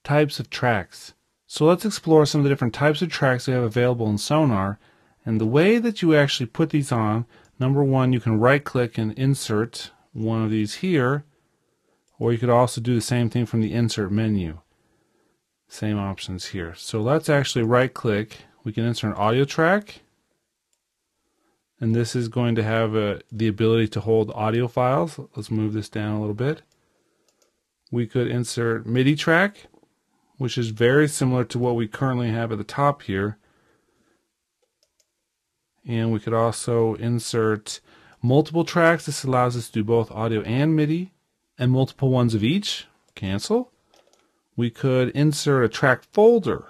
types of tracks. So let's explore some of the different types of tracks we have available in Sonar. And the way that you actually put these on, number one, you can right click and insert one of these here, or you could also do the same thing from the insert menu. Same options here. So let's actually right click. We can insert an audio track, and this is going to have the ability to hold audio files. Let's move this down a little bit. We could insert MIDI track, which is very similar to what we currently have at the top here. And we could also insert multiple tracks. This allows us to do both audio and MIDI, and multiple ones of each. Cancel. We could insert a track folder,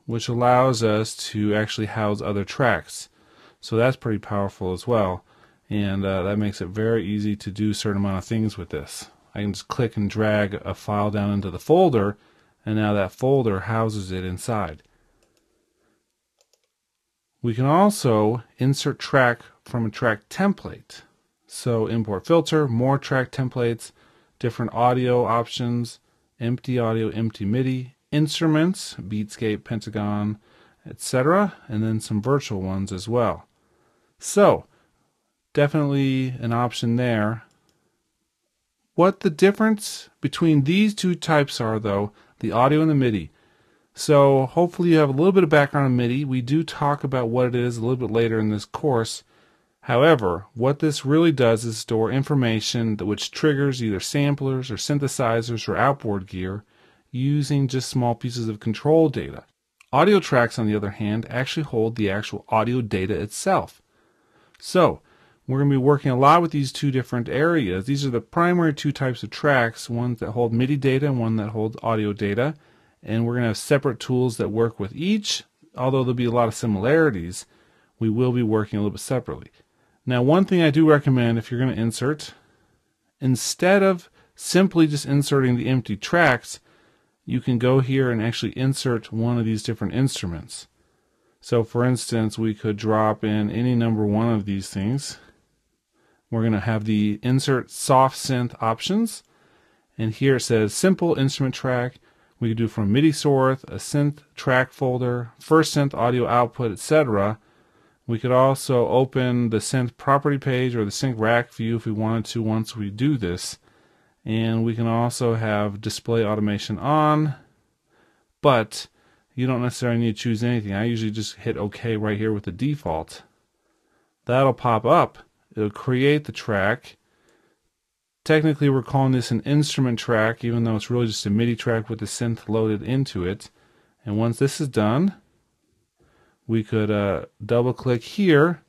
which allows us to actually house other tracks. So that's pretty powerful as well. And that makes it very easy to do a certain amount of things with this. I can just click and drag a file down into the folder, and now that folder houses it inside. We can also insert track from a track template. So import filter, more track templates, different audio options, empty audio, empty MIDI, instruments, Beatscape, Pentagon, etc., and then some virtual ones as well. So definitely an option there. What the difference between these two types are, though, the audio and the MIDI. So hopefully you have a little bit of background on MIDI. We do talk about what it is a little bit later in this course. However, what this really does is store information which triggers either samplers or synthesizers or outboard gear using just small pieces of control data. Audio tracks, on the other hand, actually hold the actual audio data itself. So we're going to be working a lot with these two different areas. These are the primary two types of tracks, one that hold MIDI data and one that holds audio data. And we're going to have separate tools that work with each. Although there'll be a lot of similarities, we will be working a little bit separately. Now, one thing I do recommend if you're going to insert, instead of simply just inserting the empty tracks, you can go here and actually insert one of these different instruments. So for instance, we could drop in any number one of these things. We're going to have the insert soft synth options, and here it says simple instrument track. We could do from MIDI source, a synth track folder, first synth audio output, etc. We could also open the synth property page or the sync rack view if we wanted to once we do this. And we can also have display automation on, but you don't necessarily need to choose anything. I usually just hit OK right here with the default. That'll pop up. It'll create the track. Technically, we're calling this an instrument track, even though it's really just a MIDI track with the synth loaded into it. And once this is done, we could double click here,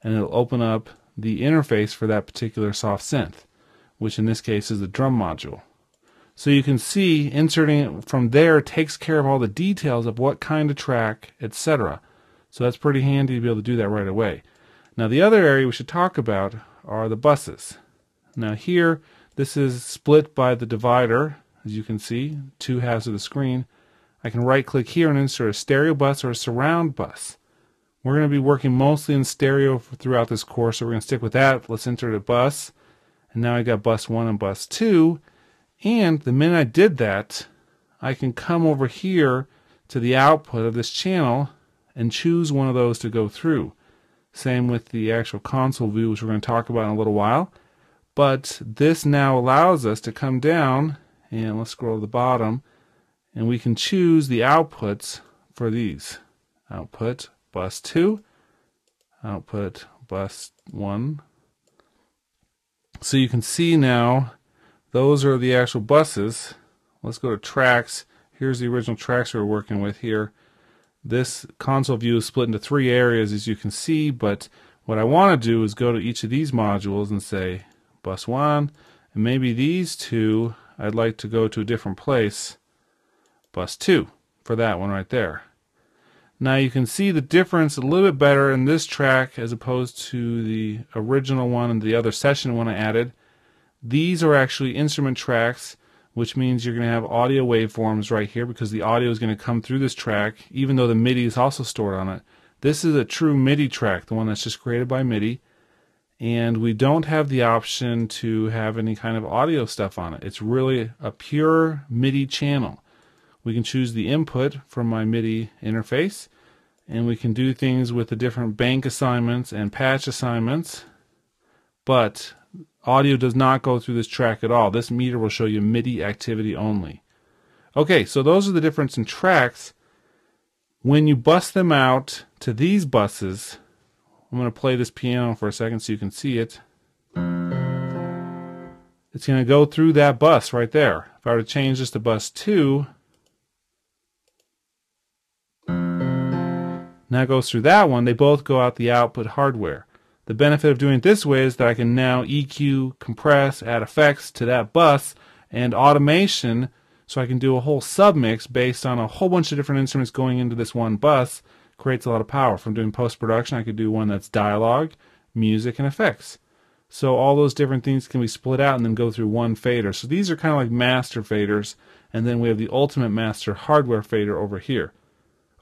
and it'll open up the interface for that particular soft synth, which in this case is the drum module. So you can see inserting it from there takes care of all the details of what kind of track, etc. So that's pretty handy to be able to do that right away. Now the other area we should talk about are the buses. Now here, this is split by the divider, as you can see, two halves of the screen. I can right click here and insert a stereo bus or a surround bus. We're going to be working mostly in stereo throughout this course, so we're going to stick with that. Let's insert a bus. And now I got bus 1 and bus 2. And the minute I did that, I can come over here to the output of this channel and choose one of those to go through. Same with the actual console view, which we're going to talk about in a little while. But this now allows us to come down, and let's scroll to the bottom, and we can choose the outputs for these. Output bus 2, output bus 1. So you can see now those are the actual buses. Let's go to tracks. Here's the original tracks we're working with here. This console view is split into 3 areas, as you can see, but what I want to do is go to each of these modules and say bus 1, and maybe these 2 I'd like to go to a different place, bus 2, for that one right there. Now you can see the difference a little bit better in this track as opposed to the original one and the other session one I added. These are actually instrument tracks, which means you're going to have audio waveforms right here because the audio is going to come through this track, even though the MIDI is also stored on it. This is a true MIDI track, the one that's just created by MIDI. and we don't have the option to have any kind of audio stuff on it. It's really a pure MIDI channel. We can choose the input from my MIDI interface, and we can do things with the different bank assignments and patch assignments, but audio does not go through this track at all. This meter will show you MIDI activity only. Okay, so those are the difference in tracks. When you bus them out to these buses, I'm going to play this piano for a second so you can see it. It's going to go through that bus right there. If I were to change this to bus 2, now it goes through that one. They both go out the output hardware. The benefit of doing it this way is that I can now EQ, compress, add effects to that bus, and automation, so I can do a whole submix based on a whole bunch of different instruments going into this one bus. Creates a lot of power. If I'm doing post-production, I could do one that's dialogue, music, and effects. So all those different things can be split out and then go through one fader. So these are kind of like master faders, and then we have the ultimate master hardware fader over here.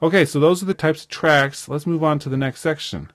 Okay, so those are the types of tracks. Let's move on to the next section.